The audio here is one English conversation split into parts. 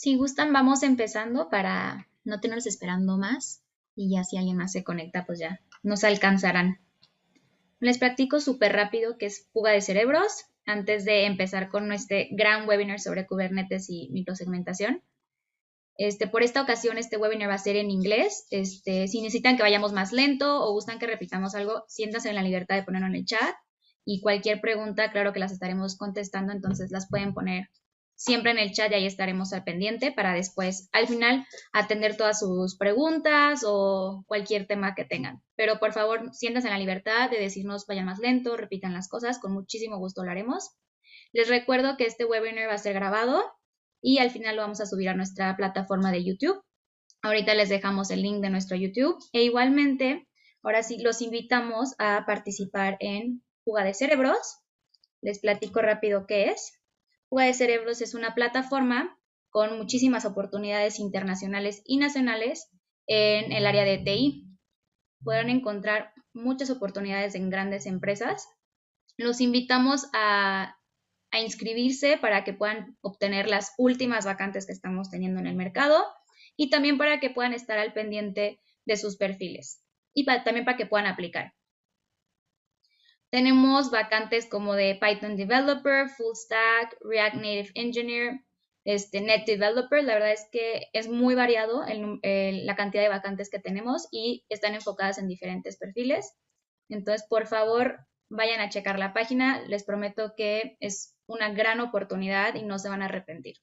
Si gustan, vamos empezando para no tenerlos esperando más y ya si alguien más se conecta, pues ya nos alcanzarán. Les practico súper rápido qué es fuga de cerebros antes de empezar con este gran webinar sobre Kubernetes y microsegmentación. Por esta ocasión, este webinar va a ser en inglés. Si necesitan que vayamos más lento o gustan que repitamos algo, siéntanse en la libertad de ponerlo en el chat. Y cualquier pregunta, claro que las estaremos contestando, entonces las pueden poner siempre en el chat y ahí estaremos al pendiente para después, al final, atender todas sus preguntas o cualquier tema que tengan. Pero por favor, siéntanse en la libertad de decirnos vayan más lento, repitan las cosas, con muchísimo gusto lo haremos. Les recuerdo que este webinar va a ser grabado y al final lo vamos a subir a nuestra plataforma de YouTube. Ahorita les dejamos el link de nuestro YouTube e igualmente, ahora sí, los invitamos a participar en Fuga de Cerebros. Les platico rápido qué es. Fuga de Cerebros es una plataforma con muchísimas oportunidades internacionales y nacionales en el área de TI. Pueden encontrar muchas oportunidades en grandes empresas. Los invitamos a inscribirse para que puedan obtener las últimas vacantes que estamos teniendo en el mercado y también para que puedan estar al pendiente de sus perfiles y también para que puedan aplicar. Tenemos vacantes como de Python Developer, Full Stack, React Native Engineer, Net Developer. La verdad es que es muy variado la cantidad de vacantes que tenemos y están enfocadas en diferentes perfiles. Entonces, por favor, vayan a checar la página. Les prometo que es una gran oportunidad y no se van a arrepentir.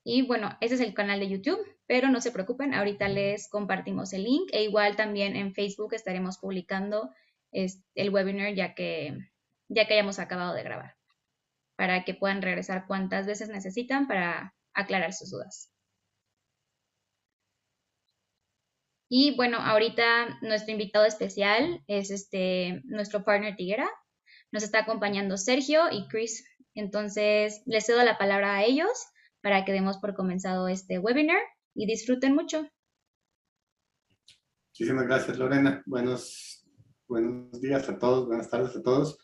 Y bueno, ese es el canal de YouTube, pero no se preocupen, ahorita les compartimos el link e igual también en Facebook estaremos publicando el webinar ya que hayamos acabado de grabar, para que puedan regresar cuantas veces necesitan para aclarar sus dudas. Y bueno, ahorita nuestro invitado especial es nuestro partner Tigera. Nos está acompañando Sergio y Chris. Entonces, les cedo la palabra a ellos para que demos por comenzado este webinar y disfruten mucho. Muchísimas gracias, Lorena. Buenos días a todos, buenas tardes a todos.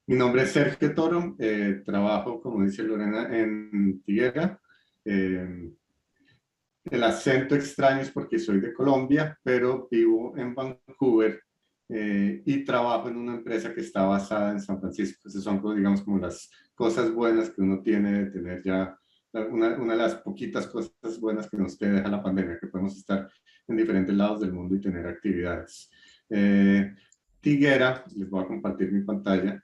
Mi nombre es Sergio Toro, trabajo, como dice Lorena, en Tigera. El acento extraño es porque soy de Colombia, pero vivo en Vancouver y trabajo en una empresa que está basada en San Francisco. Esas son, digamos, como las cosas buenas que uno tiene de tener ya, una de las poquitas cosas buenas que nos deja la pandemia, que podemos estar en diferentes lados del mundo y tener actividades. Tigera, les voy a compartir mi pantalla.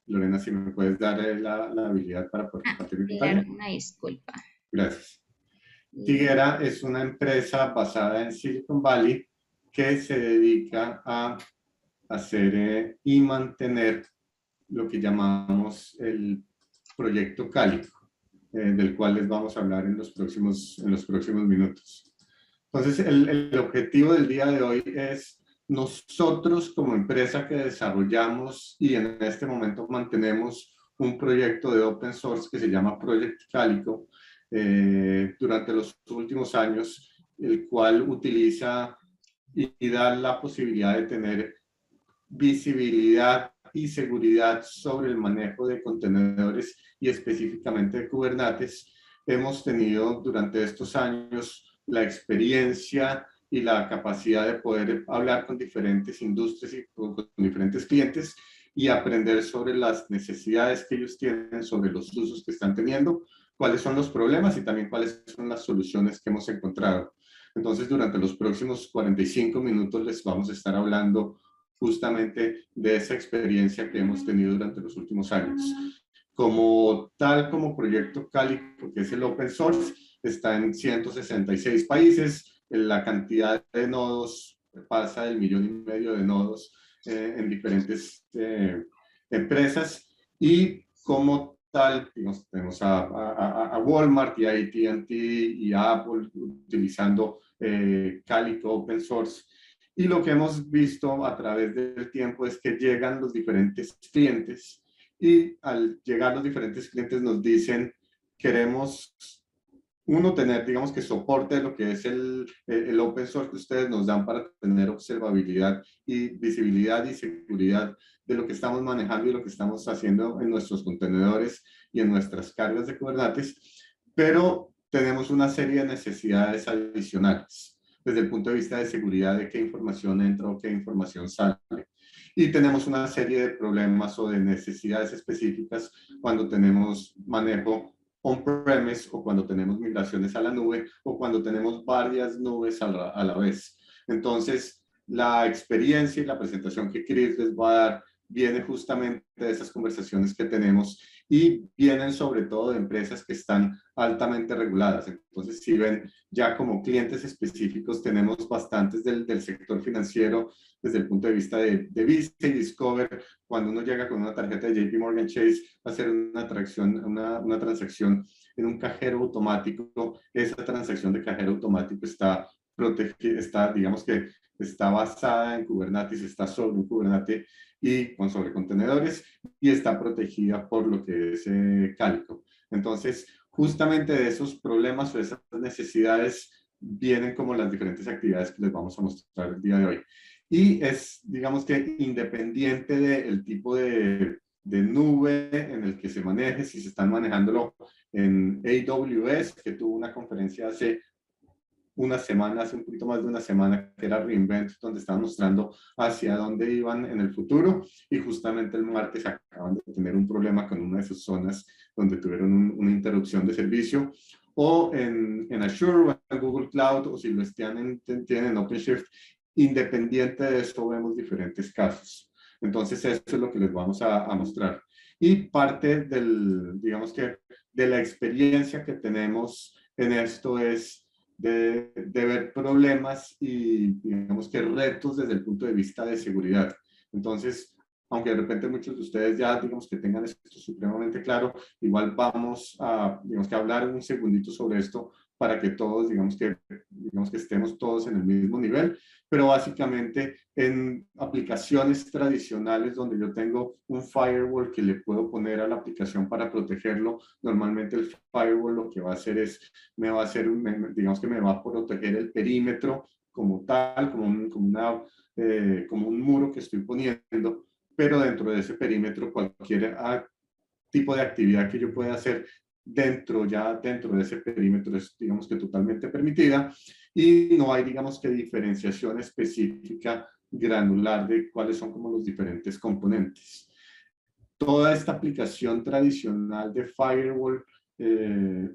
Lorena, si me puedes dar la habilidad para poder compartir mi pantalla. Claro, una disculpa. Gracias. Tigera es una empresa basada en Silicon Valley que se dedica a hacer y mantener lo que llamamos el Proyecto Calico, del cual les vamos a hablar en los próximos minutos. Entonces, el objetivo del día de hoy es nosotros como empresa que desarrollamos y en este momento mantenemos un proyecto de open source que se llama Proyecto Calico, durante los últimos años, el cual utiliza y da la posibilidad de tener visibilidad y seguridad sobre el manejo de contenedores y específicamente de Kubernetes. Hemos tenido durante estos años la experiencia y la capacidad de poder hablar con diferentes industrias y con diferentes clientes y aprender sobre las necesidades que ellos tienen, sobre los usos que están teniendo, cuáles son los problemas y también cuáles son las soluciones que hemos encontrado. Entonces, durante los próximos 45 minutos les vamos a estar hablando justamente de esa experiencia que hemos tenido durante los últimos años. Como Proyecto Calico, que es el open source, está en 166 países, la cantidad de nodos pasa del 1,5 millones de nodos en diferentes empresas y como tal, digamos, tenemos a Walmart y a AT&T y a Apple utilizando Calico Open Source. Y lo que hemos visto a través del tiempo es que llegan los diferentes clientes y al llegar los diferentes clientes nos dicen, queremos tener, digamos, que soporte lo que es el open source que ustedes nos dan para tener observabilidad y visibilidad y seguridad de lo que estamos manejando y lo que estamos haciendo en nuestros contenedores y en nuestras cargas de Kubernetes, pero tenemos una serie de necesidades adicionales desde el punto de vista de seguridad de qué información entra o qué información sale. Y tenemos una serie de problemas o de necesidades específicas cuando tenemos manejo on-premise o cuando tenemos migraciones a la nube o cuando tenemos varias nubes a la vez. Entonces, la experiencia y la presentación que Chris les va a dar viene justamente de esas conversaciones que tenemos y vienen sobre todo de empresas que están altamente reguladas. Entonces, si ven ya como clientes específicos, tenemos bastantes del sector financiero desde el punto de vista de Visa y Discover. Cuando uno llega con una tarjeta de JP Morgan Chase a hacer una transacción en un cajero automático, esa transacción de cajero automático está protegida, digamos que está basada en Kubernetes, está sobre un Kubernetes y con sobre contenedores y está protegida por lo que es Calico. Entonces, justamente de esos problemas o de esas necesidades vienen como las diferentes actividades que les vamos a mostrar el día de hoy. Y es, digamos que independiente del tipo de nube en el que se maneje, si se están manejándolo en AWS, que tuvo una conferencia hace una semana, hace un poquito más de una semana, que era reInvent, donde estaban mostrando hacia dónde iban en el futuro, y justamente el martes acaban de tener un problema con una de sus zonas donde tuvieron una interrupción de servicio, o en Azure o en Google Cloud, o si lo tienen en OpenShift. Independiente de eso, vemos diferentes casos. Entonces, eso es lo que les vamos a mostrar. Y parte digamos que, de la experiencia que tenemos en esto es de ver problemas y, digamos que, retos desde el punto de vista de seguridad. Entonces, aunque de repente muchos de ustedes ya, digamos que tengan esto supremamente claro, igual vamos a, digamos que, hablar un segundito sobre esto para que todos, digamos que estemos todos en el mismo nivel, pero básicamente en aplicaciones tradicionales donde yo tengo un firewall que le puedo poner a la aplicación para protegerlo, normalmente el firewall lo que va a hacer es, digamos que me va a proteger el perímetro como tal, como un muro que estoy poniendo, pero dentro de ese perímetro cualquier tipo de actividad que yo pueda hacer dentro de ese perímetro es, digamos que, totalmente permitida, y no hay, digamos que, diferenciación específica granular de cuáles son como los diferentes componentes. Toda esta aplicación tradicional de firewall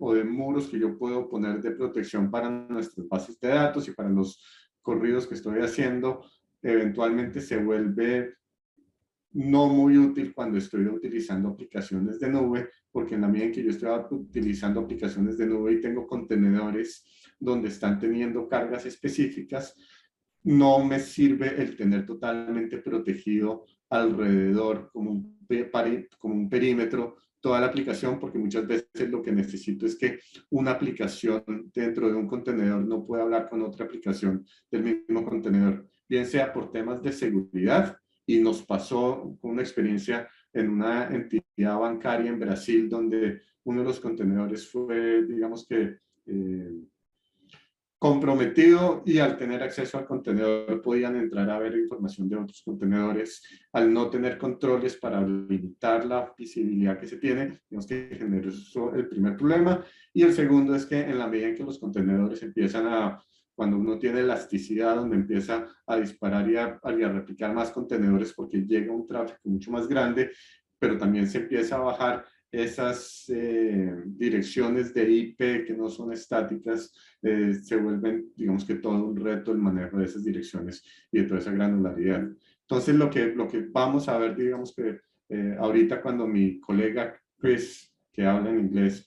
o de muros que yo puedo poner de protección para nuestras bases de datos y para los corridos que estoy haciendo, eventualmente se vuelve no muy útil cuando estoy utilizando aplicaciones de nube, porque en la medida en que yo estoy utilizando aplicaciones de nube y tengo contenedores donde están teniendo cargas específicas, no me sirve el tener totalmente protegido alrededor como un perímetro toda la aplicación, porque muchas veces lo que necesito es que una aplicación dentro de un contenedor no pueda hablar con otra aplicación del mismo contenedor, bien sea por temas de seguridad. Y nos pasó una experiencia en una entidad bancaria en Brasil donde uno de los contenedores fue, digamos que, comprometido, y al tener acceso al contenedor podían entrar a ver información de otros contenedores. Al no tener controles para limitar la visibilidad que se tiene, digamos que generó eso el primer problema. Y el segundo es que en la medida en que los contenedores empiezan cuando uno tiene elasticidad, donde empieza a disparar y a replicar más contenedores porque llega un tráfico mucho más grande, pero también se empieza a bajar esas direcciones de IP que no son estáticas, se vuelven, digamos que, todo un reto el manejo de esas direcciones y de toda esa granularidad. Entonces, lo que vamos a ver, digamos que ahorita, cuando mi colega Chris, que habla en inglés,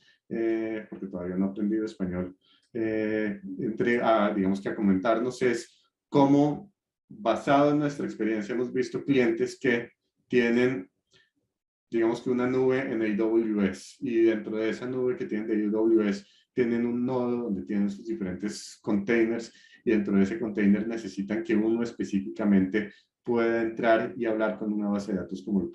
porque todavía no ha aprendido español, entre digamos que a comentarnos, es cómo, basado en nuestra experiencia, hemos visto clientes que tienen, digamos que, una nube en AWS, y dentro de esa nube que tienen de AWS tienen un nodo donde tienen sus diferentes containers, y dentro de ese container necesitan que uno específicamente pueda entrar y hablar con una base de datos como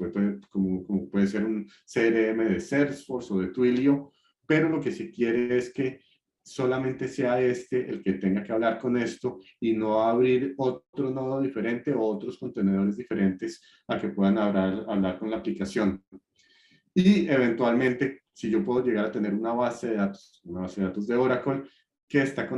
puede ser un CRM de Salesforce o de Twilio, pero lo que se quiere es que solamente sea el que tenga que hablar con esto, y no abrir otro nodo diferente o otros contenedores diferentes a que puedan hablar con la aplicación. Y eventualmente si yo puedo llegar a tener una base de datos de Oracle que está,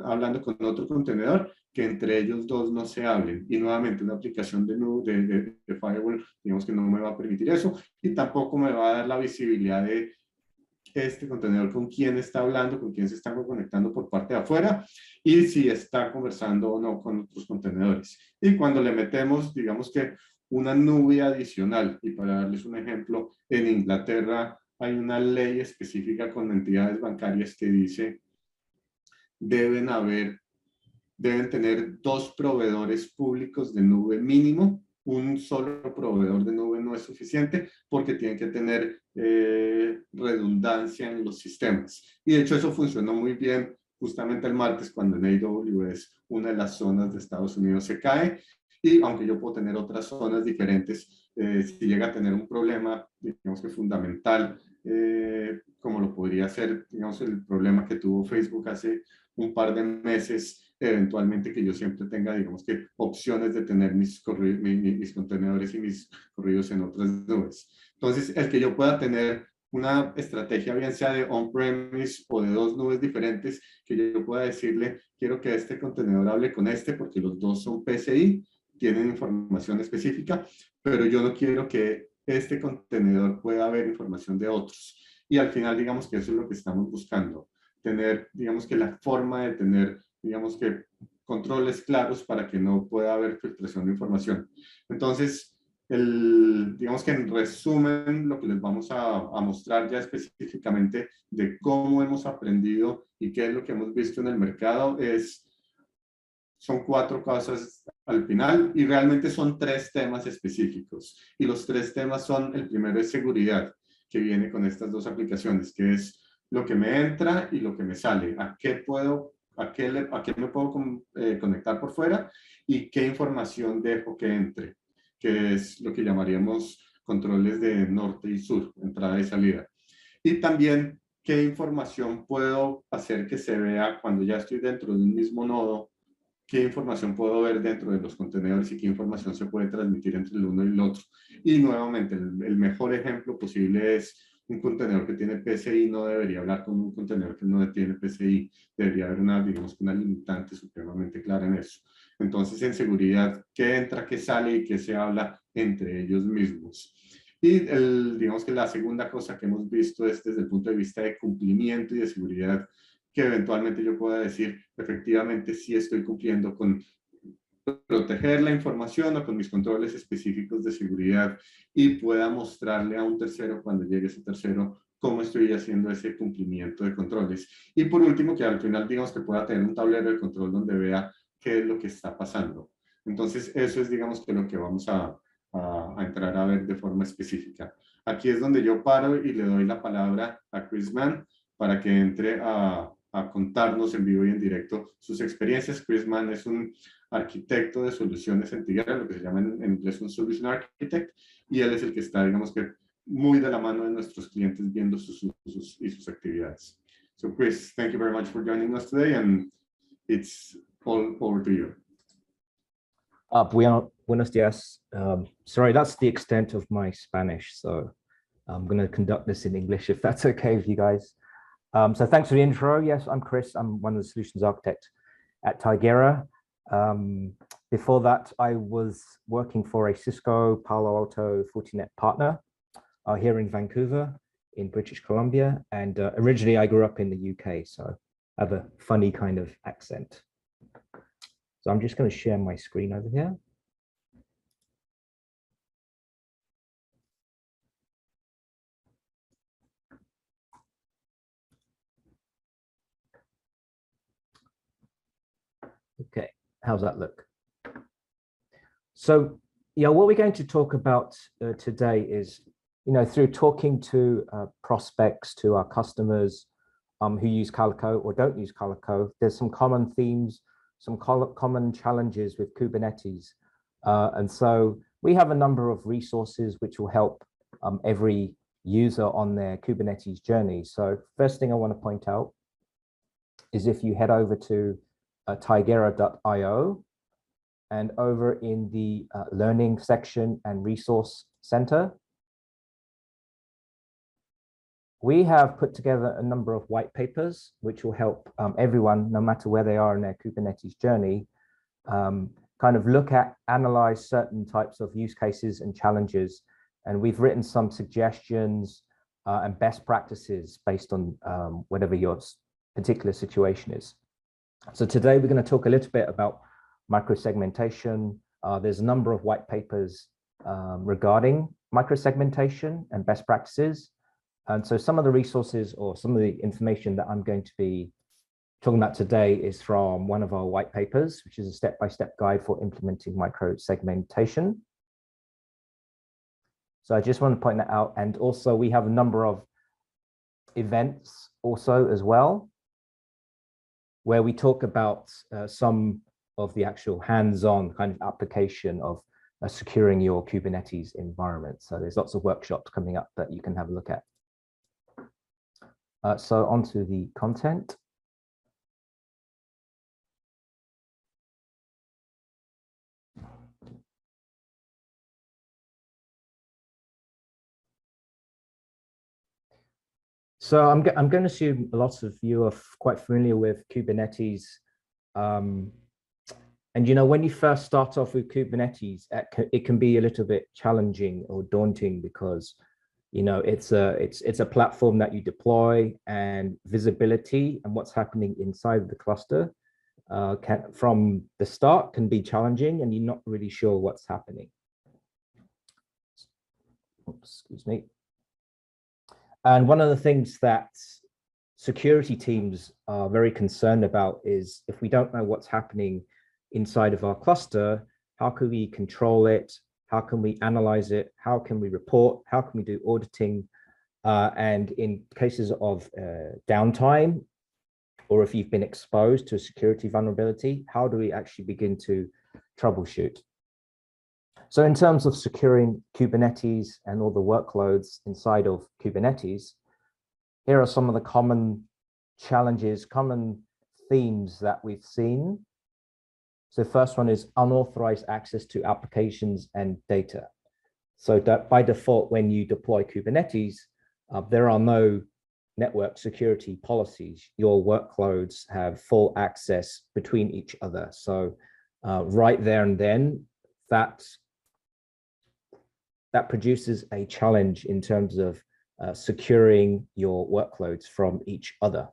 hablando con otro contenedor, que entre ellos dos no se hablen. Y nuevamente una aplicación de nube, de firewall, digamos que no me va a permitir eso, y tampoco me va a dar la visibilidad de este contenedor con quién está hablando, con quién se está conectando por parte de afuera, y si está conversando o no con otros contenedores. Y cuando le metemos, digamos que una nube adicional, y para darles un ejemplo, en Inglaterra hay una ley específica con entidades bancarias que dice deben tener 2 proveedores públicos de nube mínimo. Un solo proveedor de nube no es suficiente porque tienen que tener redundancia en los sistemas. Y de hecho eso funcionó muy bien justamente el martes cuando en AWS una de las zonas de Estados Unidos se cae. Y aunque yo puedo tener otras zonas diferentes, si llega a tener un problema, digamos que fundamental, como lo podría ser, digamos, el problema que tuvo Facebook hace un par de meses, eventualmente que yo siempre tenga, digamos que, opciones de tener mis contenedores y mis corridos en otras nubes. Entonces, el que yo pueda tener una estrategia, bien sea de on-premise o de 2 nubes diferentes, que yo pueda decirle, quiero que este contenedor hable con este, porque los dos son PCI, tienen información específica, pero yo no quiero que este contenedor pueda ver información de otros. Y al final, digamos que eso es lo que estamos buscando, tener, digamos que la forma de tener, digamos que controles claros para que no pueda haber filtración de información. Entonces, digamos que en resumen, lo que les vamos a mostrar ya específicamente de cómo hemos aprendido y qué es lo que hemos visto en el mercado son 4 cosas al final y realmente son 3 temas específicos. Y los 3 temas son, el primero es seguridad, que viene con estas 2 aplicaciones, que es lo que me entra y lo que me sale. ¿A qué me puedo conectar por fuera? Y qué información dejo que entre, que es lo que llamaríamos controles de norte y sur, entrada y salida. Y también qué información puedo hacer que se vea cuando ya estoy dentro de un mismo nodo, qué información puedo ver dentro de los contenedores y qué información se puede transmitir entre el uno y el otro. Y nuevamente, el mejor ejemplo posible es un contenedor que tiene PCI no debería hablar con un contenedor que no tiene PCI. Debería haber digamos, una limitante supremamente clara en eso. Entonces, en seguridad, qué entra, qué sale y qué se habla entre ellos mismos. Y digamos que la segunda cosa que hemos visto es desde el punto de vista de cumplimiento y de seguridad, que eventualmente yo pueda decir, efectivamente, sí estoy cumpliendo con proteger la información o con mis controles específicos de seguridad y pueda mostrarle a un tercero cuando llegue ese tercero cómo estoy haciendo ese cumplimiento de controles. Y por último, que al final digamos que pueda tener un tablero de control donde vea qué es lo que está pasando. Entonces, eso es digamos que lo que vamos a entrar a ver de forma específica. Aquí es donde yo paro y le doy la palabra a Chris Mann para que entre a contarnos en vivo y en directo sus experiencias. Chris Mann es un arquitecto de soluciones en Tigera, lo que se llama en inglés un solution architect, y él es el que está, digamos que, muy de la mano de nuestros clientes viendo sus usos y sus actividades. So Chris, thank you very much for joining us today, and it's all over to you. Buenos dias. Sorry, that's the extent of my Spanish, so I'm going to conduct this in English if that's okay with you guys. So thanks for the intro. Yes, I'm Chris. I'm one of the solutions architects at Tigera. Before that, I was working for a Cisco Palo Alto Fortinet partner here in Vancouver in British Columbia. And originally I grew up in the UK, so I have a funny kind of accent. So I'm just going to share my screen over here. Okay, how's that look? So, yeah, what we're going to talk about today is, through talking to prospects, to our customers who use Calico or don't use Calico, there's some common themes, some common challenges with Kubernetes. And so we have a number of resources which will help every user on their Kubernetes journey. So first thing I want to point out is if you head over to tigera.io, and over in the learning section and resource center, we have put together a number of white papers, which will help everyone, no matter where they are in their Kubernetes journey, kind of look at, analyze certain types of use cases and challenges. And we've written some suggestions and best practices based on whatever your particular situation is. So today we're going to talk a little bit about microsegmentation. There's a number of white papers regarding microsegmentation and best practices. And so some of the resources or some of the information that I'm going to be talking about today is from one of our white papers, which is a step-by-step guide for implementing microsegmentation. So I just want to point that out. And also we have a number of events also as well, where we talk about some of the actual hands-on kind of application of securing your Kubernetes environment. So there's lots of workshops coming up that you can have a look at. So onto the content. So I'm going to assume lots of you are quite familiar with Kubernetes. And you know, when you first start off with Kubernetes, it can be a little bit challenging or daunting because, you know, it's a platform that you deploy, and visibility and what's happening inside of the cluster from the start can be challenging, and you're not really sure what's happening. Oops, excuse me. And one of the things that security teams are very concerned about is if we don't know what's happening inside of our cluster, how can we control it? How can we analyze it? How can we report? How can we do auditing? And in cases of downtime, or if you've been exposed to a security vulnerability, how do we actually begin to troubleshoot? So in terms of securing Kubernetes and all the workloads inside of Kubernetes, here are some of the common challenges, common themes that we've seen. So first one is unauthorized access to applications and data. So that by default, when you deploy Kubernetes, there are no network security policies. Your workloads have full access between each other. So right there and then, that produces a challenge in terms of securing your workloads from each other.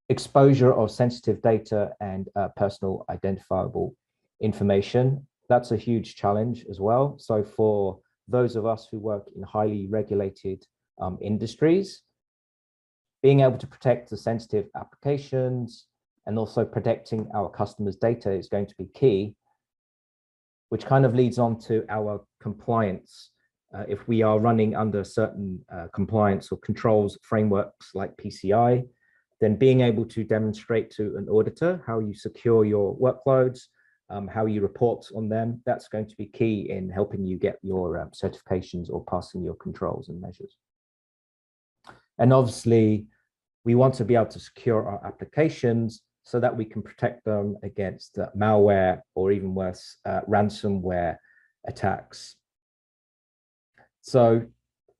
Exposure of sensitive data and personal identifiable information, that's a huge challenge as well. So for those of us who work in highly regulated industries, being able to protect the sensitive applications and also protecting our customers' data is going to be key, which kind of leads on to our compliance. If we are running under certain compliance or controls frameworks like PCI, then being able to demonstrate to an auditor how you secure your workloads, how you report on them, that's going to be key in helping you get your certifications or passing your controls and measures. And obviously, we want to be able to secure our applications so that we can protect them against malware or even worse, ransomware attacks. So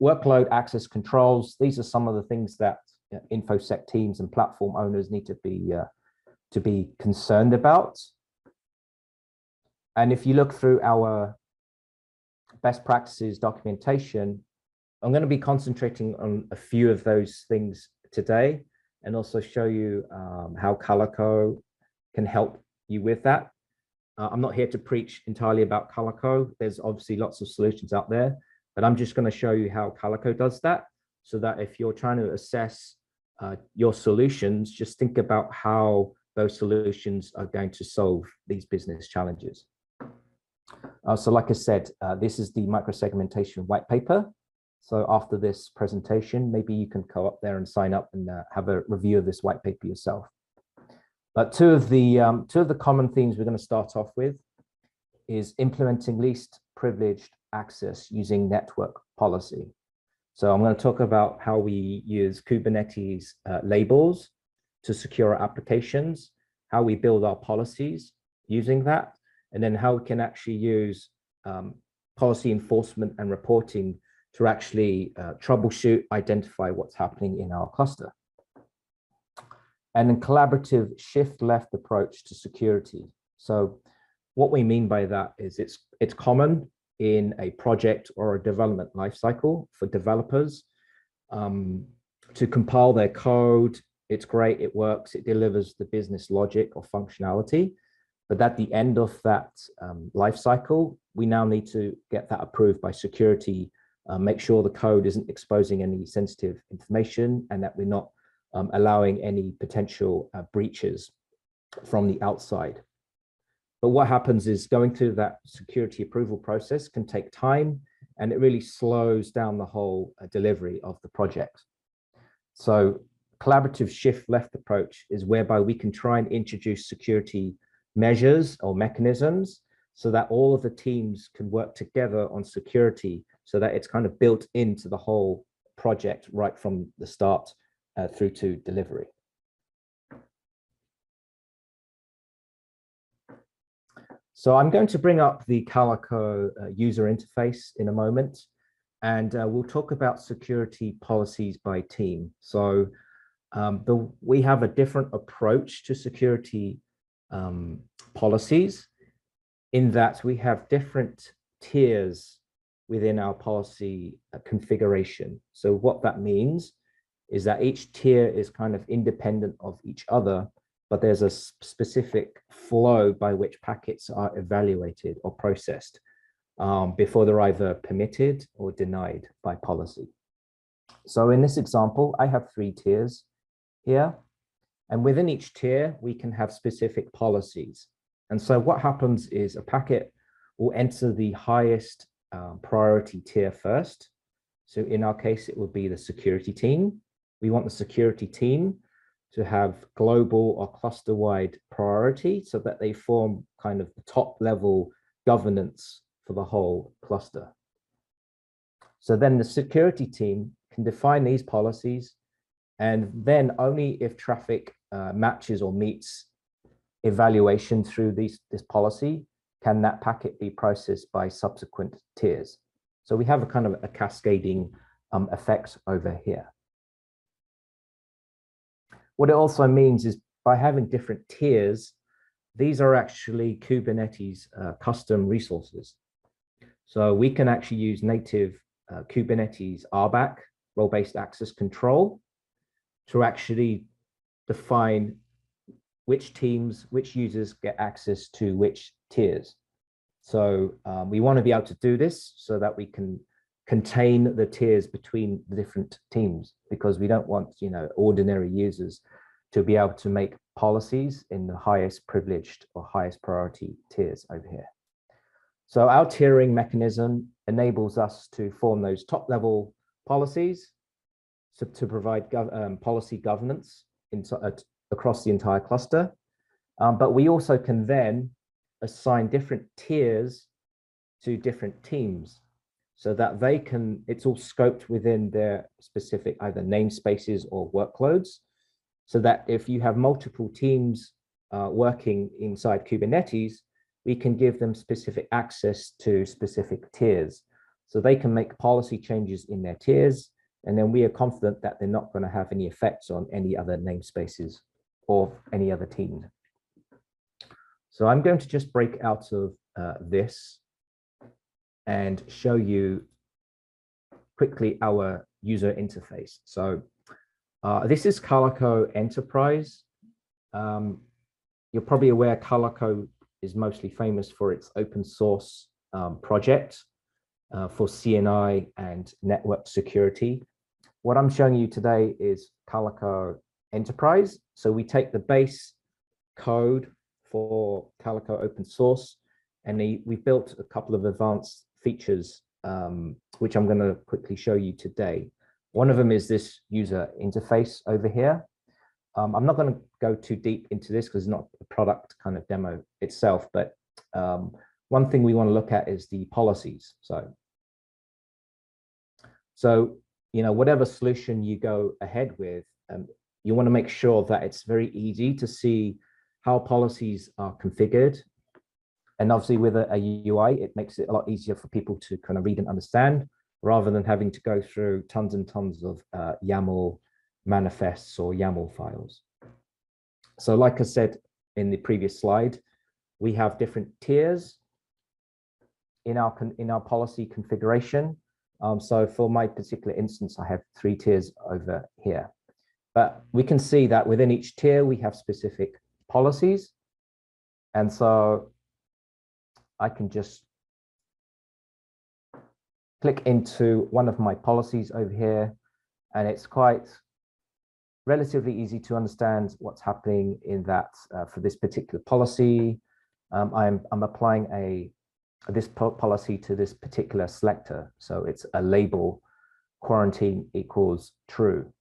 workload access controls, these are some of the things that InfoSec teams and platform owners need to be concerned about. And if you look through our best practices documentation, I'm going to be concentrating on a few of those things today, and also show you how Calico can help you with that. I'm not here to preach entirely about Calico. There's obviously lots of solutions out there, but I'm just going to show you how Calico does that, so that if you're trying to assess your solutions, just think about how those solutions are going to solve these business challenges. So like I said, this is the microsegmentation white paper. So after this presentation, maybe you can go up there and sign up and have a review of this white paper yourself. But two of the common themes we're going to start off with is implementing least privileged access using network policy. So I'm going to talk about how we use Kubernetes labels to secure our applications, how we build our policies using that, and then how we can actually use policy enforcement and reporting to actually troubleshoot, identify what's happening in our cluster. And then collaborative shift-left approach to security. So what we mean by that is it's common in a project or a development lifecycle for developers to compile their code. It's great, it works, it delivers the business logic or functionality. But at the end of that lifecycle, we now need to get that approved by security, make sure the code isn't exposing any sensitive information, and that we're not allowing any potential breaches from the outside. But what happens is going through that security approval process can take time, and it really slows down the whole delivery of the project. So collaborative shift-left approach is whereby we can try and introduce security measures or mechanisms so that all of the teams can work together on security, so that it's kind of built into the whole project right from the start through to delivery. So I'm going to bring up the Calico user interface in a moment, and we'll talk about security policies by team. So we have a different approach to security policies, in that we have different tiers within our policy configuration. So what that means is that each tier is kind of independent of each other, but there's a specific flow by which packets are evaluated or processed before they're either permitted or denied by policy. So in this example, I have 3 tiers here, and within each tier, we can have specific policies. And so what happens is a packet will enter the highest priority tier first. So in our case, it would be the security team. We want the security team to have global or cluster-wide priority, so that they form kind of the top level governance for the whole cluster. So then the security team can define these policies, and then only if traffic matches or meets evaluation through this policy can that packet be processed by subsequent tiers. So we have a kind of a cascading effect over here. What it also means is by having different tiers, these are actually Kubernetes custom resources. So we can actually use native Kubernetes RBAC, role-based access control, to actually define which teams, which users get access to which tiers. So we want to be able to do this so that we can contain the tiers between the different teams, because we don't want, ordinary users to be able to make policies in the highest privileged or highest priority tiers over here. So our tiering mechanism enables us to form those top level policies, so to provide policy governance across the entire cluster. But we also can then assign different tiers to different teams, so that they can, it's all scoped within their specific either namespaces or workloads, so that if you have multiple teams working inside Kubernetes, we can give them specific access to specific tiers. So they can make policy changes in their tiers, and then we are confident that they're not going to have any effects on any other namespaces or any other teams. So I'm going to just break out of this and show you quickly our user interface. So this is Calico Enterprise. You're probably aware Calico is mostly famous for its open source project for CNI and network security. What I'm showing you today is Calico Enterprise. So we take the base code for Calico open source, and we built a couple of advanced features, which I'm going to quickly show you today. One of them is this user interface over here. I'm not going to go too deep into this because it's not a product kind of demo itself, but one thing we want to look at is the policies. So whatever solution you go ahead with, you want to make sure that it's very easy to see how policies are configured. And obviously with a UI, it makes it a lot easier for people to kind of read and understand. rather than having to go through tons and tons of YAML manifests or YAML files. So like I said in the previous slide, we have different tiers in our policy configuration. So for my particular instance, I have 3 tiers over here. But we can see that within each tier, we have specific policies. And so I can just click into one of my policies over here, and it's quite relatively easy to understand what's happening in that for this particular policy. I'm applying this policy to this particular selector. So it's a label quarantine equals true.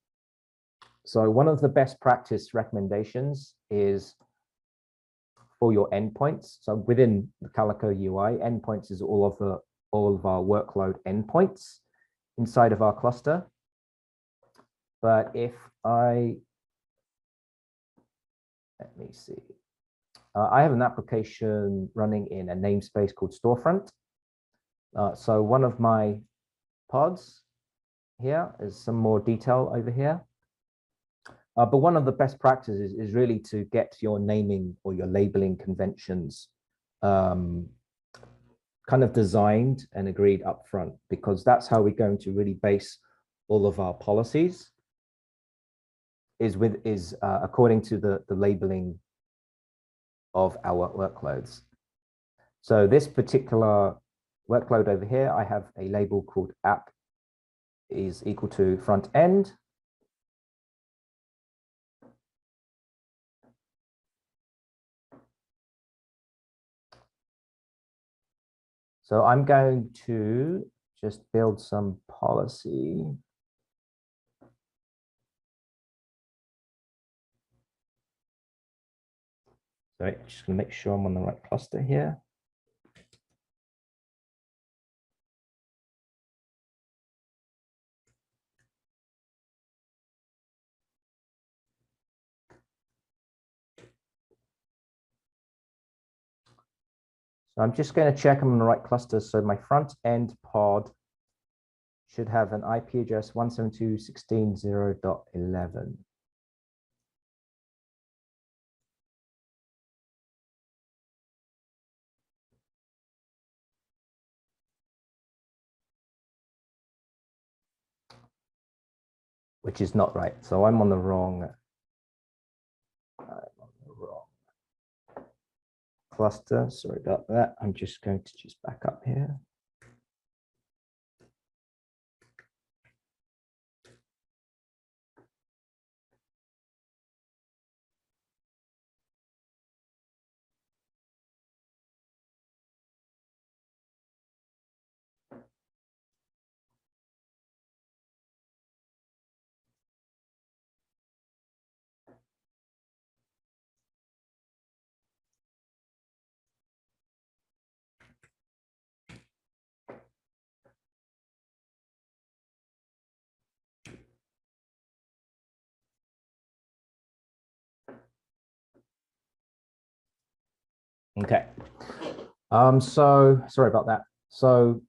So one of the best practice recommendations is for your endpoints. So within the Calico UI, endpoints is all of our workload endpoints inside of our cluster. But if let me see. I have an application running in a namespace called Storefront. So one of my pods here is some more detail over here. But one of the best practices is really to get your naming or your labeling conventions kind of designed and agreed up front, because that's how we're going to really base all of our policies is according to the labeling of our workloads. So this particular workload over here, I have a label called app is equal to front end. So I'm going to just build some policy. Sorry, just gonna make sure I'm on the right cluster here. So I'm just going to check I'm on the right cluster. So my front end pod should have an IP address 172.16.0.11. Which is not right. So I'm on the wrong cluster. Sorry about that. I'm just going to back up here. Okay. So sorry about that. So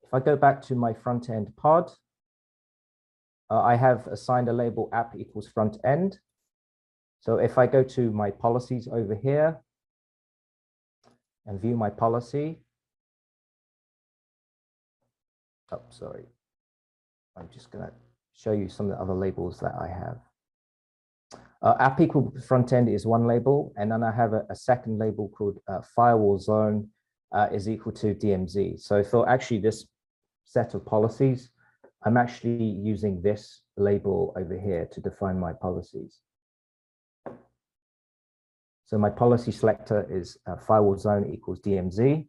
if I go back to my front end pod, I have assigned a label app equals front end. So if I go to my policies over here and view my policy, oh, sorry. I'm just going to show you some of the other labels that I have. App equal front end is one label, and then I have a second label called firewall zone is equal to DMZ. So for actually this set of policies, I'm actually using this label over here to define my policies. So my policy selector is firewall zone equals DMZ.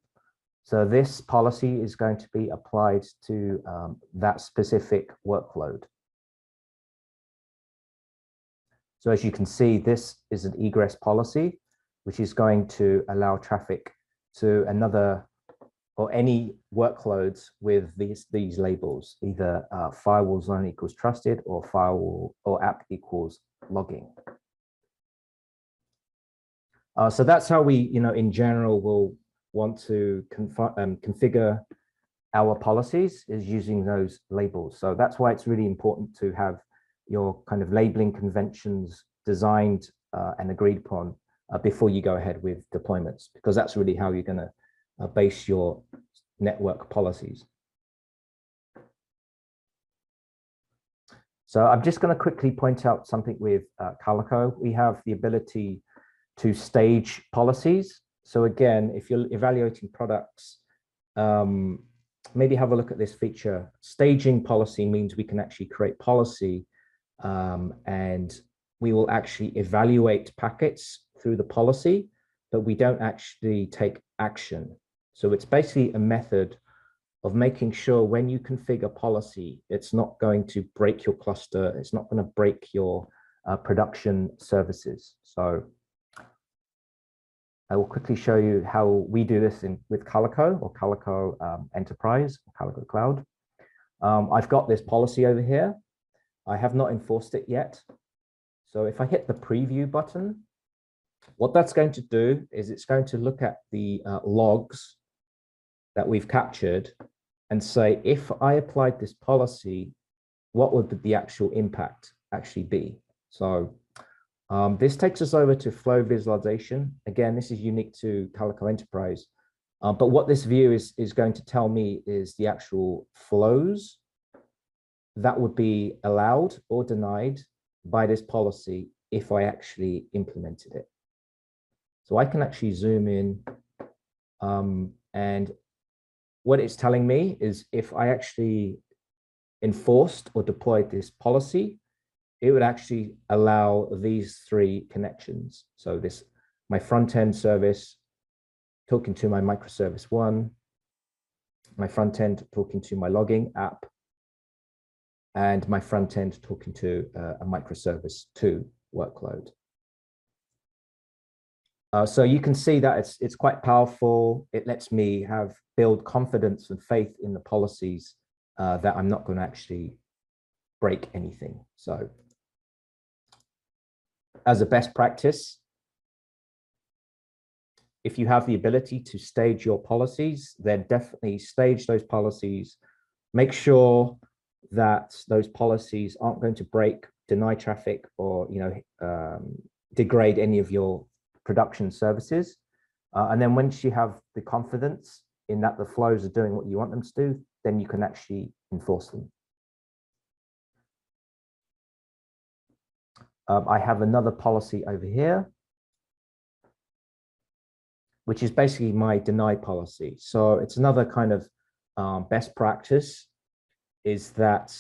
So this policy is going to be applied to that specific workload. So as you can see, this is an egress policy, which is going to allow traffic to another or any workloads with these labels, either firewall zone equals trusted or firewall or app equals logging. So that's how we, in general, will want to configure our policies is using those labels. So that's why it's really important to have your kind of labeling conventions designed and agreed upon before you go ahead with deployments, because that's really how you're going to base your network policies. So I'm just going to quickly point out something with Calico. We have the ability to stage policies. So again, if you're evaluating products, maybe have a look at this feature. Staging policy means we can actually create policy and we will actually evaluate packets through the policy, but we don't actually take action. So it's basically a method of making sure when you configure policy, it's not going to break your cluster, it's not going to break your production services. So I will quickly show you how we do this with Calico or Calico Enterprise, or Calico Cloud. I've got this policy over here. I have not enforced it yet. So if I hit the preview button, what that's going to do is it's going to look at the logs that we've captured and say, if I applied this policy, what would the actual impact actually be? So this takes us over to flow visualization. Again, this is unique to Calico Enterprise. But what this view is going to tell me is the actual flows that would be allowed or denied by this policy if I actually implemented it. So I can actually zoom in and what it's telling me is if I actually enforced or deployed this policy, it would actually allow these three connections. So this, my front-end service talking to my microservice 1, my front-end talking to my logging app, and my front-end talking to a microservice 2 workload. So you can see that it's quite powerful. It lets me build confidence and faith in the policies that I'm not going to actually break anything. So as a best practice, if you have the ability to stage your policies, then definitely stage those policies. Make sure that those policies aren't going to break, deny traffic, or degrade any of your production services. And then once you have the confidence in that the flows are doing what you want them to do, then you can actually enforce them. I have another policy over here, which is basically my deny policy. So it's another kind of best practice is that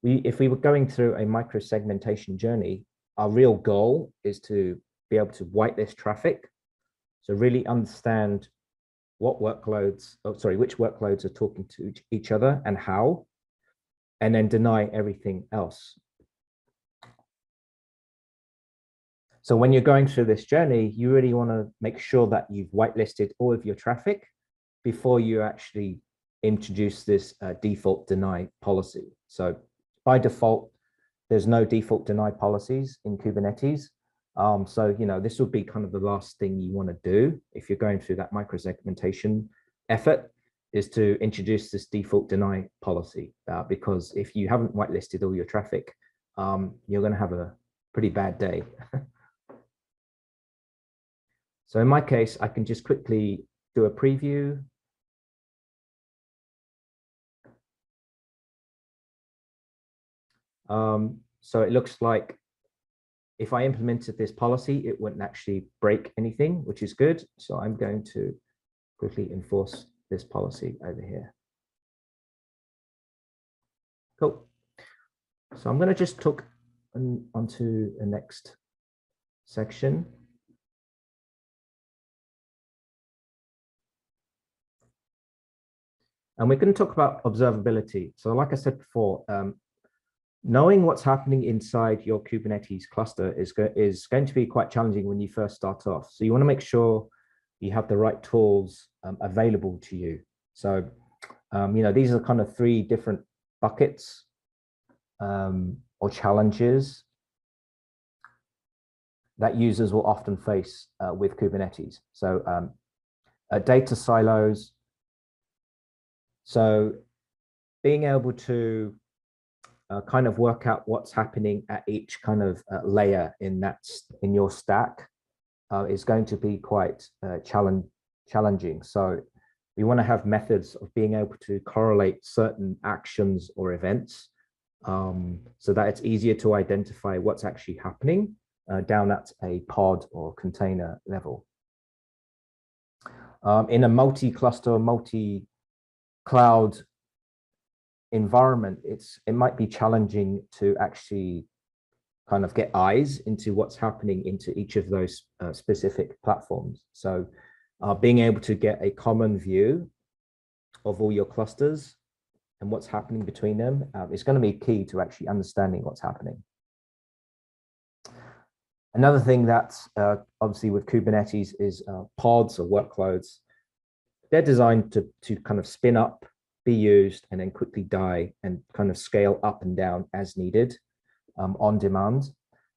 if we were going through a microsegmentation journey, our real goal is to be able to whitelist traffic. So really understand which workloads are talking to each other and how, and then deny everything else. So when you're going through this journey, you really want to make sure that you've whitelisted all of your traffic before you actually introduce this default deny policy. So by default, there's no default deny policies in Kubernetes. So, this would be kind of the last thing you want to do if you're going through that microsegmentation effort, is to introduce this default deny policy, because if you haven't whitelisted all your traffic, you're going to have a pretty bad day. So in my case, I can just quickly do a preview. So it looks like if I implemented this policy, it wouldn't actually break anything, which is good. So I'm going to quickly enforce this policy over here. Cool. So I'm going to just talk onto the next section. And we're going to talk about observability. So like I said before, knowing what's happening inside your Kubernetes cluster is going to be quite challenging when you first start off. So you want to make sure you have the right tools available to you. So, these are kind of 3 different buckets or challenges that users will often face with Kubernetes. So data silos. So being able to kind of work out what's happening at each kind of layer in your stack is going to be quite challenging. So we want to have methods of being able to correlate certain actions or events so that it's easier to identify what's actually happening down at a pod or container level. In a multi-cluster, multi-cloud environment, it might be challenging to actually kind of get eyes into what's happening into each of those specific platforms. So being able to get a common view of all your clusters and what's happening between them is going to be key to actually understanding what's happening. Another thing that's obviously with Kubernetes is pods or workloads. They're designed to kind of spin up, be used, and then quickly die and kind of scale up and down as needed on demand.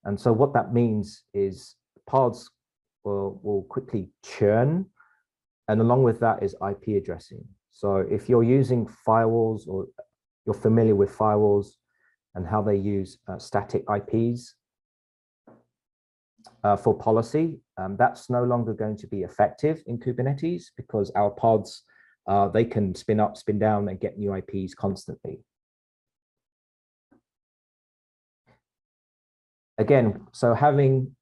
And so what that means is pods will quickly churn. And along with that is IP addressing. So if you're using firewalls or you're familiar with firewalls and how they use static IPs for policy, that's no longer going to be effective in Kubernetes because our pods, they can spin up, spin down, and get new IPs constantly. Again, so having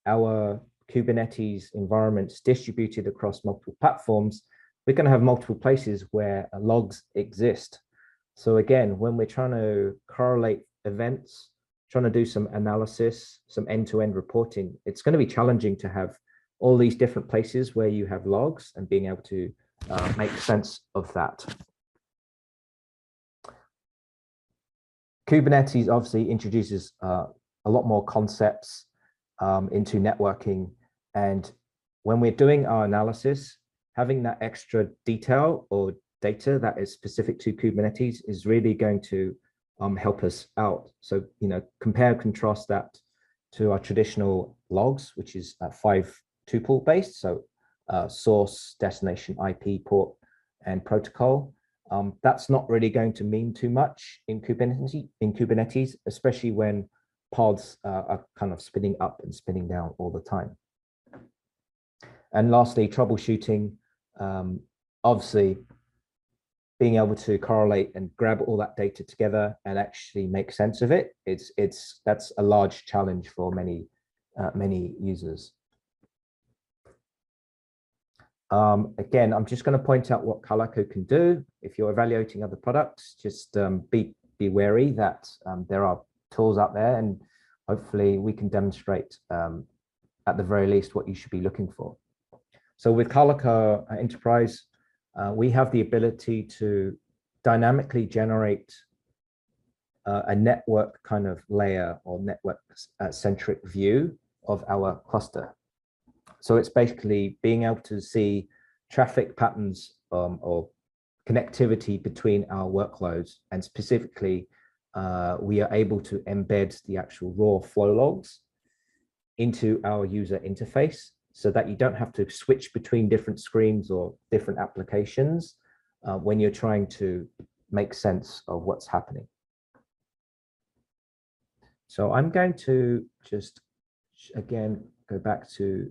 our Kubernetes environments distributed across multiple platforms, we're going to have multiple places where logs exist. So again, when we're trying to correlate events, trying to do some analysis, some end-to-end reporting, it's going to be challenging to have all these different places where you have logs and being able to make sense of that. Kubernetes obviously introduces a lot more concepts into networking. And when we're doing our analysis, having that extra detail or data that is specific to Kubernetes is really going to help us out. So, compare and contrast that to our traditional logs, which is 5 tuple based. So source, destination, IP, port, and protocol. That's not really going to mean too much in Kubernetes, especially when pods are kind of spinning up and spinning down all the time. And lastly, troubleshooting. Obviously, being able to correlate and grab all that data together and actually make sense of it, that's a large challenge for many users. Again, I'm just going to point out what Calico can do. If you're evaluating other products, just be wary that there are tools out there, and hopefully we can demonstrate at the very least what you should be looking for. So with Calico Enterprise, we have the ability to dynamically generate a network kind of layer or network centric view of our cluster. So it's basically being able to see traffic patterns or connectivity between our workloads, and specifically we are able to embed the actual raw flow logs into our user interface so that you don't have to switch between different screens or different applications when you're trying to make sense of what's happening. So I'm going to just, again, go back to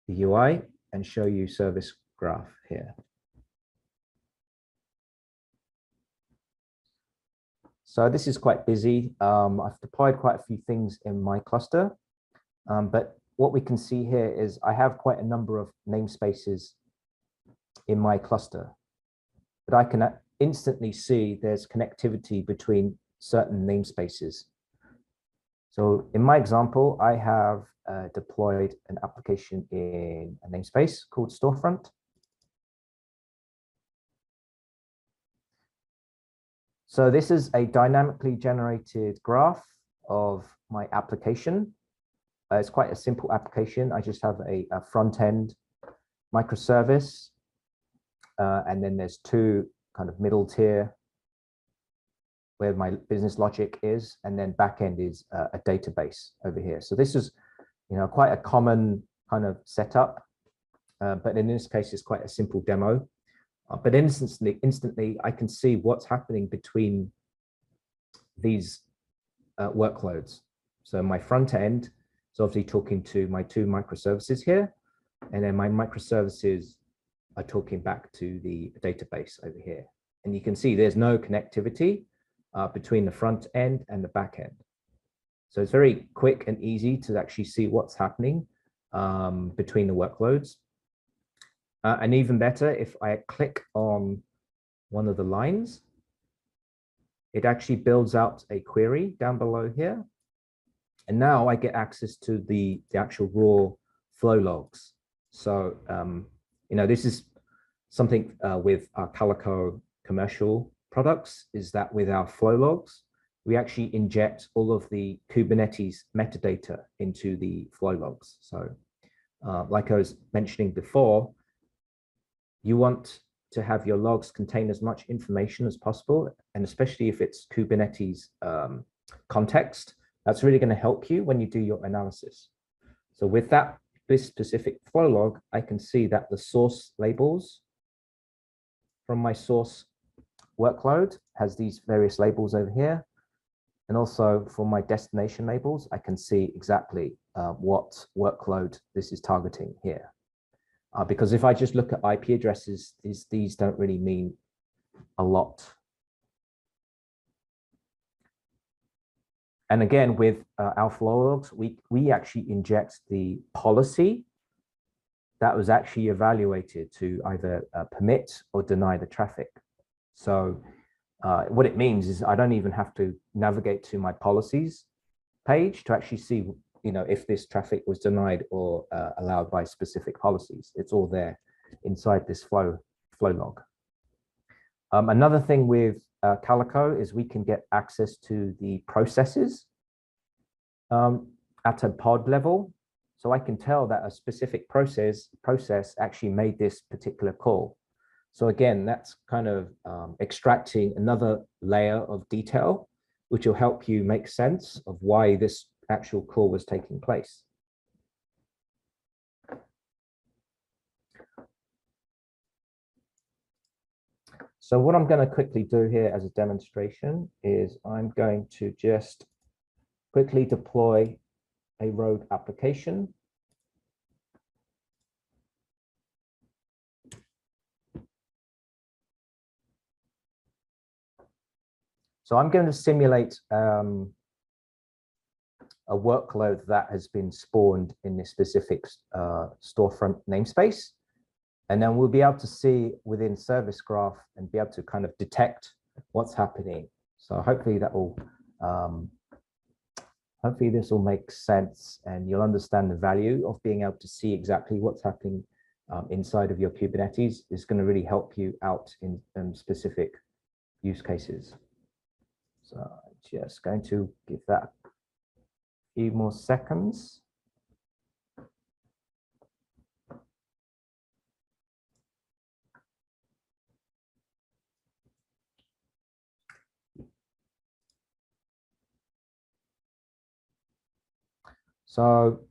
the UI and show you service graph here. So this is quite busy. I've deployed quite a few things in my cluster, but what we can see here is I have quite a number of namespaces in my cluster, but I can instantly see there's connectivity between certain namespaces. So in my example, I have deployed an application in a namespace called Storefront. So this is a dynamically generated graph of my application. It's quite a simple application. I just have a front-end microservice, and then there's 2 kind of middle tier where my business logic is, and then backend is a database over here. So this is, quite a common kind of setup, but in this case, it's quite a simple demo. But instantly, I can see what's happening between these workloads. So my front end is obviously talking to my two microservices here, and then my microservices are talking back to the database over here. And you can see there's no connectivity between the front end and the back end. So it's very quick and easy to actually see what's happening between the workloads. And even better, if I click on one of the lines, it actually builds out a query down below here. And now I get access to the actual raw flow logs. So, you know, this is something with our Calico commercial products, is that with our flow logs, we actually inject all of the Kubernetes metadata into the flow logs. So like I was mentioning before, you want to have your logs contain as much information as possible, and especially if it's Kubernetes context, that's really going to help you when you do your analysis. So with this specific flow log, I can see that the source labels from my source workload has these various labels over here. And also for my destination labels, I can see exactly what workload this is targeting here. Because if I just look at IP addresses, these don't really mean a lot. And again, with our flow logs, we actually inject the policy that was actually evaluated to either permit or deny the traffic. So what it means is I don't even have to navigate to my policies page to actually see, you know, if this traffic was denied or allowed by specific policies. It's all there inside this flow log. Another thing with Calico is we can get access to the processes at a pod level. So I can tell that a specific process actually made this particular call. So again, that's kind of extracting another layer of detail, which will help you make sense of why this actual call was taking place. So what I'm going to quickly do here as a demonstration is I'm going to just quickly deploy a rogue application. So I'm going to simulate a workload that has been spawned in this specific storefront namespace. And then we'll be able to see within service graph and be able to kind of detect what's happening. So hopefully that will, hopefully this will make sense and you'll understand the value of being able to see exactly what's happening inside of your Kubernetes. Is going to really help you out in specific use cases. So I'm just going to give that a few more seconds. So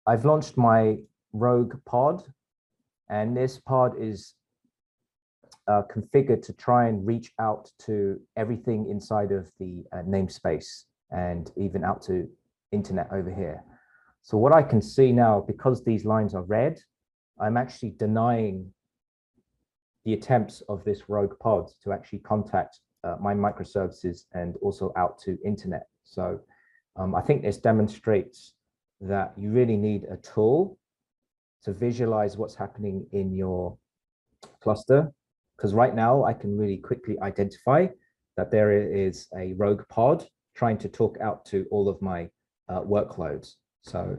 I've launched my rogue pod, and this pod is configured to try and reach out to everything inside of the namespace and even out to internet over here. So what I can see now, because these lines are red, I'm actually denying the attempts of this rogue pod to actually contact my microservices and also out to internet. So I think this demonstrates that you really need a tool to visualize what's happening in your cluster. Because right now I can really quickly identify that there is a rogue pod trying to talk out to all of my workloads. So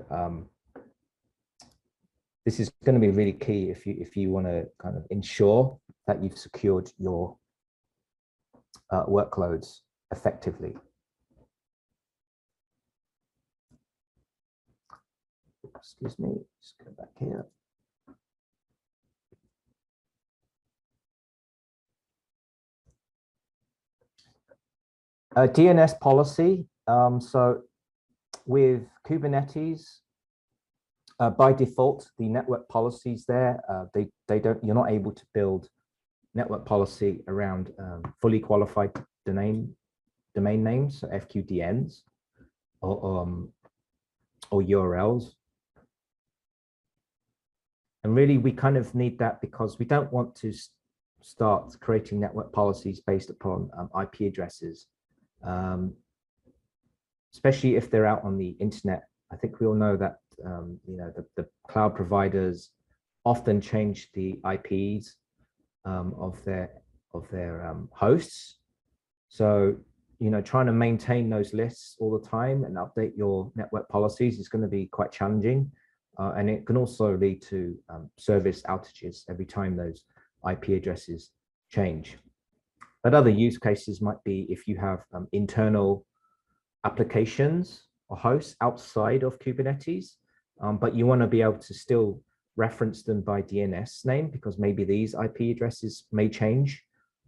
this is going to be really key if you want to kind of ensure that you've secured your workloads effectively. Excuse me, just go back here. DNS policy. So with Kubernetes, By default, the network policies there, you're not able to build network policy around fully qualified domain names, so FQDNs, or URLs. And really, we kind of need that because we don't want to start creating network policies based upon IP addresses, especially if they're out on the internet. I think we all know that the cloud providers often change the IPs of their hosts. So trying to maintain those lists all the time and update your network policies is going to be quite challenging, and it can also lead to service outages every time those IP addresses change. But other use cases might be if you have internal applications or hosts outside of Kubernetes, but you want to be able to still reference them by DNS name because maybe these IP addresses may change.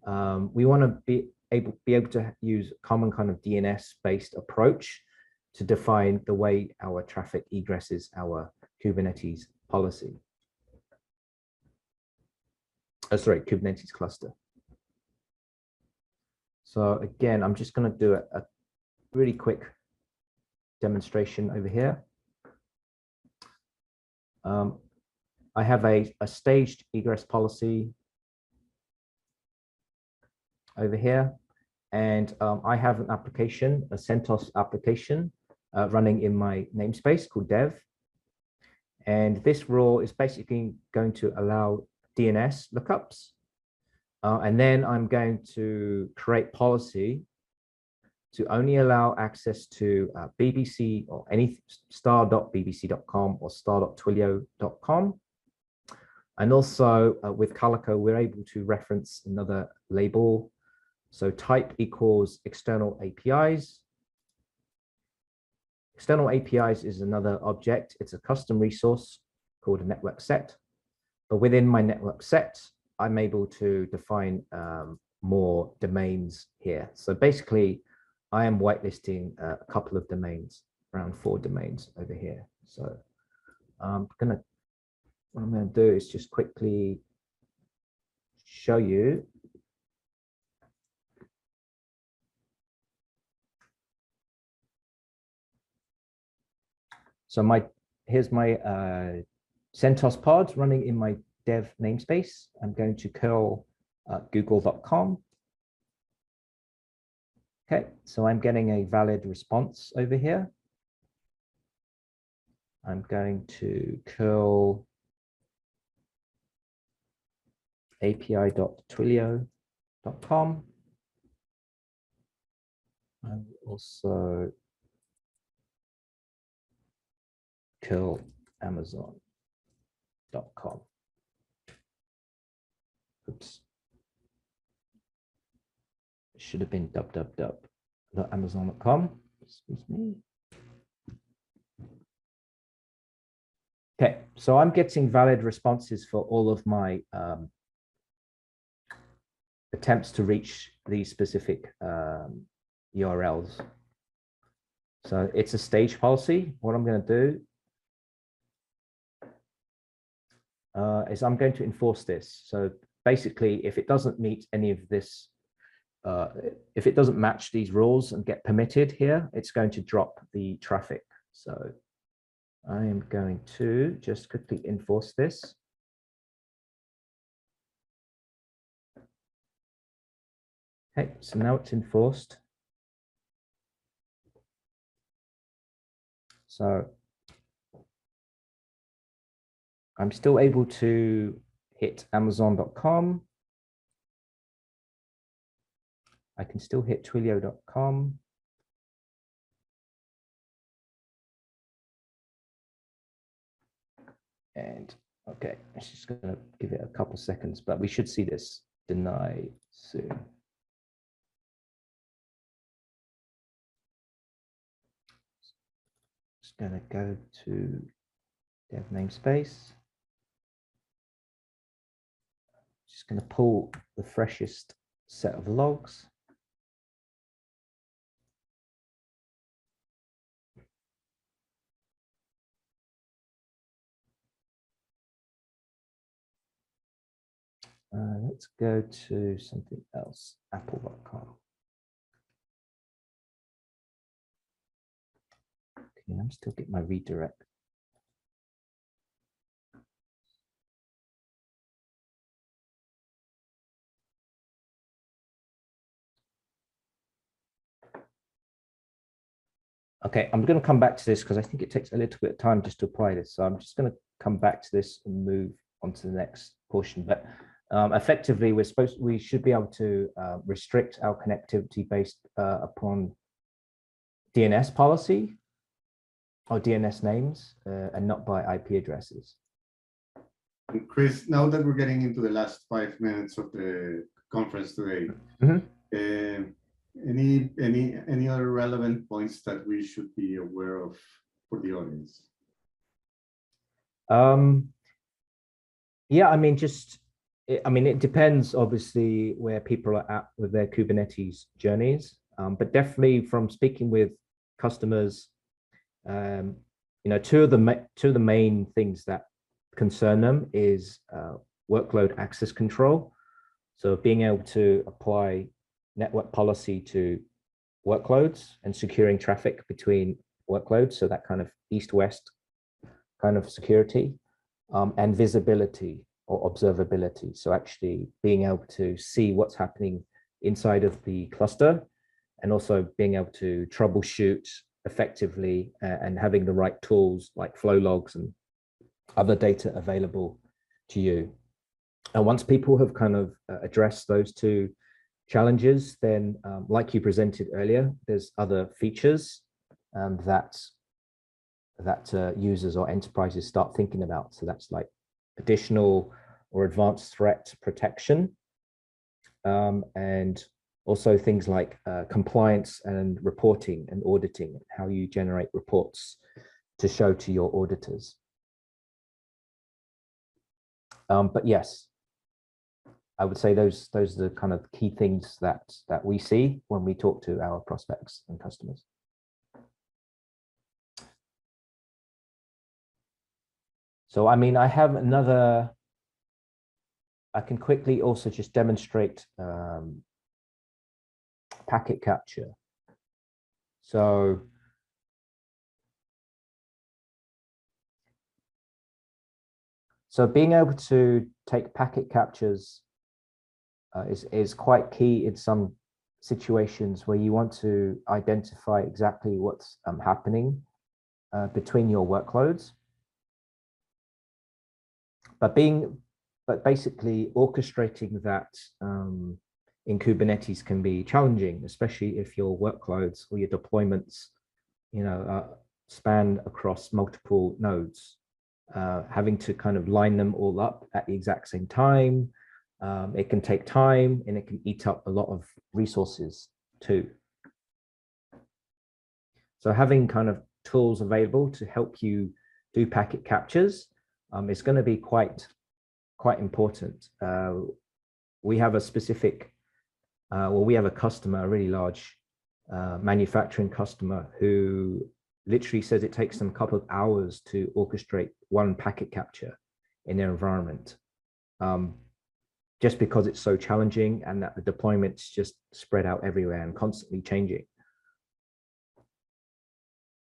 We want to be able to use a common kind of DNS-based approach to define the way our traffic egresses our Kubernetes policy. Sorry, Kubernetes cluster. So again, I'm just going to do a really quick demonstration over here. I have a staged egress policy over here, and I have an application, a CentOS application running in my namespace called dev. And this rule is basically going to allow DNS lookups. And then I'm going to create policy to only allow access to BBC or any star.bbc.com or star.twilio.com. And also with Calico, we're able to reference another label. So type equals external APIs. External APIs is another object. It's a custom resource called a network set. But within my network set, I'm able to define more domains here. So basically, I am whitelisting a couple of domains, around 4 domains over here. So what I'm going to do is just quickly show you. So here's my CentOS pod running in my dev namespace. I'm going to curl google.com. Okay, so I'm getting a valid response over here. I'm going to curl api.twilio.com. and also curl amazon.com. Oops. It should have been www.amazon.com. Excuse me. Okay, so I'm getting valid responses for all of my attempts to reach these specific URLs. So it's a stage policy. What I'm going to do is I'm going to enforce this. So basically, if it doesn't meet any of this, if it doesn't match these rules and get permitted here, it's going to drop the traffic. So I am going to just quickly enforce this. Okay, so now it's enforced. So I'm still able to hit amazon.com. I can still hit twilio.com. And okay, it's just going to give it a couple seconds, but we should see this deny soon. Just going to go to dev namespace. Just going to pull the freshest set of logs. let's go to something else, apple.com. Okay, I'm still getting my redirect. Okay, I'm going to come back to this because I think it takes a little bit of time just to apply this. So I'm just going to come back to this and move on to the next portion. But effectively, we should be able to restrict our connectivity based upon DNS policy or DNS names and not by IP addresses. And Chris, now that we're getting into the last 5 minutes of the conference today, any other relevant points that we should be aware of for the audience? Yeah, I mean, it depends obviously where people are at with their Kubernetes journeys, but definitely from speaking with customers, two of the main things that concern them is workload access control. So being able to apply network policy to workloads and securing traffic between workloads. So that kind of east-west kind of security, and visibility or observability. So actually being able to see what's happening inside of the cluster and also being able to troubleshoot effectively and having the right tools like flow logs and other data available to you. And once people have kind of addressed those two challenges, then like you presented earlier, there's other features that users or enterprises start thinking about. So that's like additional or advanced threat protection, and also things like compliance and reporting and auditing, how you generate reports to show to your auditors. But yes, I would say those are the kind of key things that we see when we talk to our prospects and customers. So, I mean, I have another, I can quickly also just demonstrate packet capture. So, being able to take packet captures is quite key in some situations where you want to identify exactly what's happening between your workloads. But basically orchestrating that in Kubernetes can be challenging, especially if your workloads or your deployments, span across multiple nodes. Having to kind of line them all up at the exact same time. It can take time and it can eat up a lot of resources too. So having kind of tools available to help you do packet captures is going to be quite important. We have a specific, we have a customer, a really large manufacturing customer who literally says it takes them a couple of hours to orchestrate one packet capture in their environment, just because it's so challenging and that the deployments just spread out everywhere and constantly changing.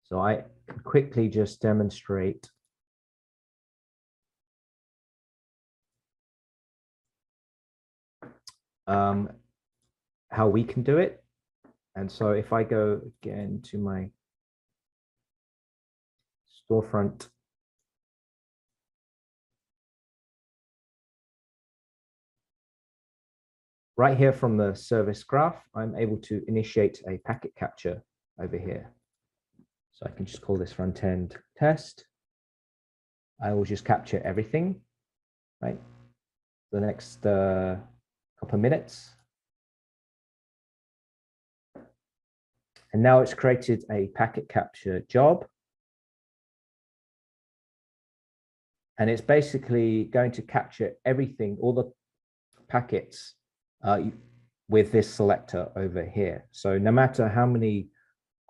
So I can quickly just demonstrate how we can do it. And so if I go again to my storefront, right here from the service graph, I'm able to initiate a packet capture over here. So I can just call this front end test. I will just capture everything, right? The next couple of minutes. And now it's created a packet capture job. And it's basically going to capture everything, all the packets with this selector over here. So no matter how many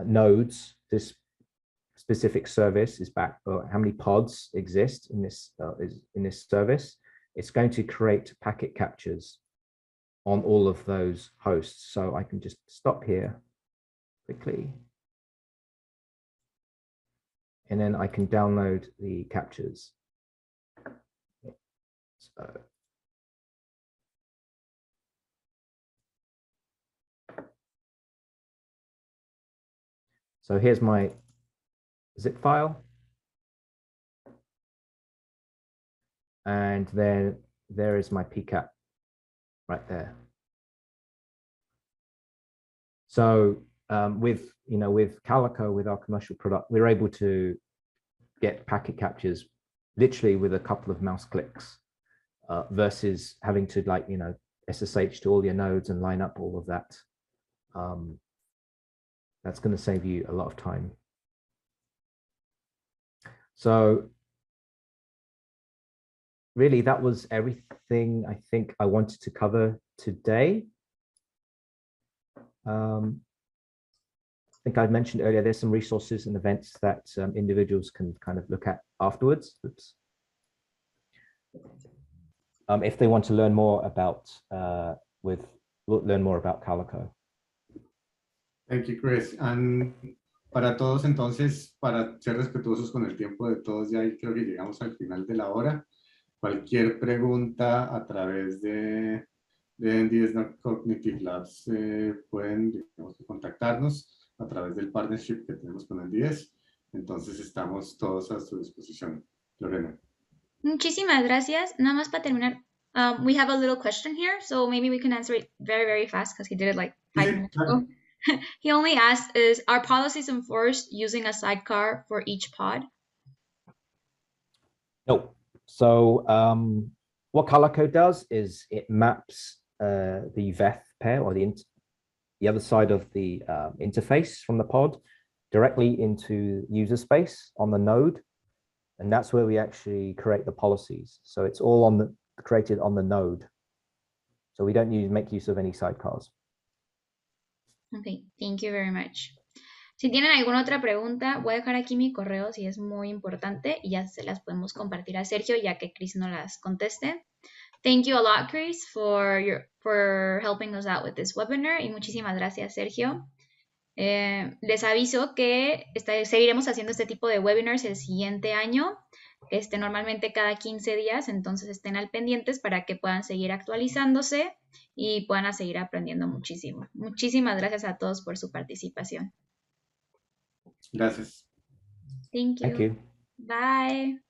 nodes this specific service is back, or how many pods exist in this service, it's going to create packet captures on all of those hosts. So I can just stop here quickly. And then I can download the captures. So here's my zip file. And then there is my PCAP right there. So with Calico, with our commercial product, we're able to get packet captures literally with a couple of mouse clicks versus having to SSH to all your nodes and line up all of that. That's going to save you a lot of time. So really, that was everything I think I wanted to cover today. I think I mentioned earlier, there's some resources and events that individuals can kind of look at afterwards. Oops. If they want to learn more about Calico. Thank you, Chris. And para todos, entonces, para ser respetuosos con el tiempo de todos, ya creo que llegamos al final de la hora. Cualquier pregunta a través de NDS Cognitive Labs pueden, digamos, contactarnos a través del partnership que tenemos con NDS. Entonces estamos todos a su disposición. Lorena. Muchísimas gracias. Nada más para terminar, we have a little question here, so maybe we can answer it very, very fast because he did it like 5 minutes ago. He only asked, are policies enforced using a sidecar for each pod? No. So what Calico does is it maps the VEF pair, or the other side of the interface from the pod directly into user space on the node. And that's where we actually create the policies. So it's all created on the node. So we don't make use of any sidecars. Okay, thank you very much. Si tienen alguna otra pregunta, voy a dejar aquí mi correo si es muy importante y ya se las podemos compartir a Sergio ya que Chris no las conteste. Thank you a lot, Chris, for helping us out with this webinar y muchísimas gracias, Sergio. Les aviso que seguiremos haciendo este tipo de webinars el siguiente año, normalmente cada 15 días, entonces estén al pendientes para que puedan seguir actualizándose y puedan seguir aprendiendo muchísimo. Muchísimas gracias a todos por su participación. Gracias. Thank you. Thank you. Bye.